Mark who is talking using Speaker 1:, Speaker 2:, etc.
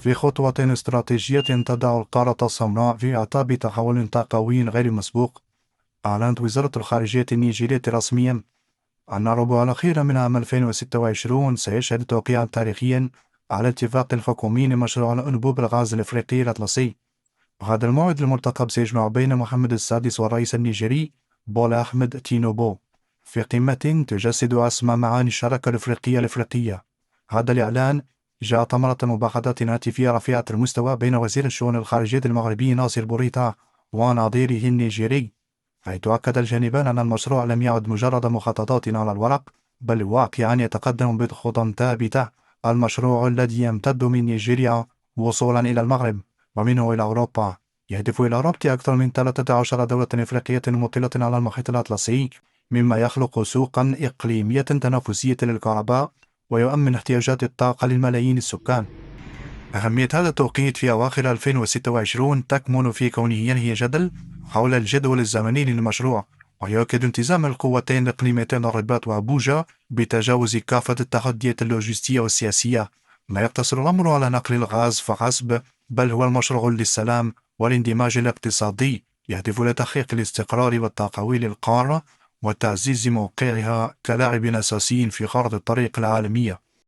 Speaker 1: في خطوة استراتيجية تضع القارة السمراء في أعتاب تحول طاقوي غير مسبوق. أعلنت وزارة الخارجية النيجيرية رسميا أن الربع الأخير من عام 2026 سيشهد توقيعا تاريخيا على اتفاق حكومي لمشروع أنبوب الغاز الإفريقي الأطلسي. وهذا الموعد المرتقب سيجمع بين محمد السادس والرئيس النيجيري بولا أحمد تينوبو في قمة تجسد أسمى معاني الشراكة الإفريقية. هذا الإعلان جاء ثمرة مباحثات هاتفية رفيعة المستوى بين وزير الشؤون الخارجية المغربي ناصر بوريتا ونظيره النيجيري، حيث أكد الجانبان أن المشروع لم يعد مجرد مخططات على الورق، بل واقعا يتقدم بخطى ثابتة. المشروع الذي يمتد من نيجيريا وصولا إلى المغرب ومنه إلى أوروبا يهدف إلى ربط أكثر من 13 دولة إفريقية مطلة على المحيط الأطلسي، مما يخلق سوقا إقليمية تنافسية للكهرباء ويؤمن احتياجات الطاقة للملايين السكان. أهمية هذا التوقيت في أواخر 2026 تكمن في كونه ينهي جدل حول الجدول الزمني للمشروع، ويؤكد التزام القوتين الإقليميتين الرباط وأبوجا بتجاوز كافة التحديات اللوجستية والسياسية. لا يقتصر الأمر على نقل الغاز فحسب، بل هو المشروع للسلام والاندماج الاقتصادي، يهدف إلى تحقيق الاستقرار والتقوي للقارة وتعزيز موقعها كلاعب أساسي في خارطة الطريق العالمية.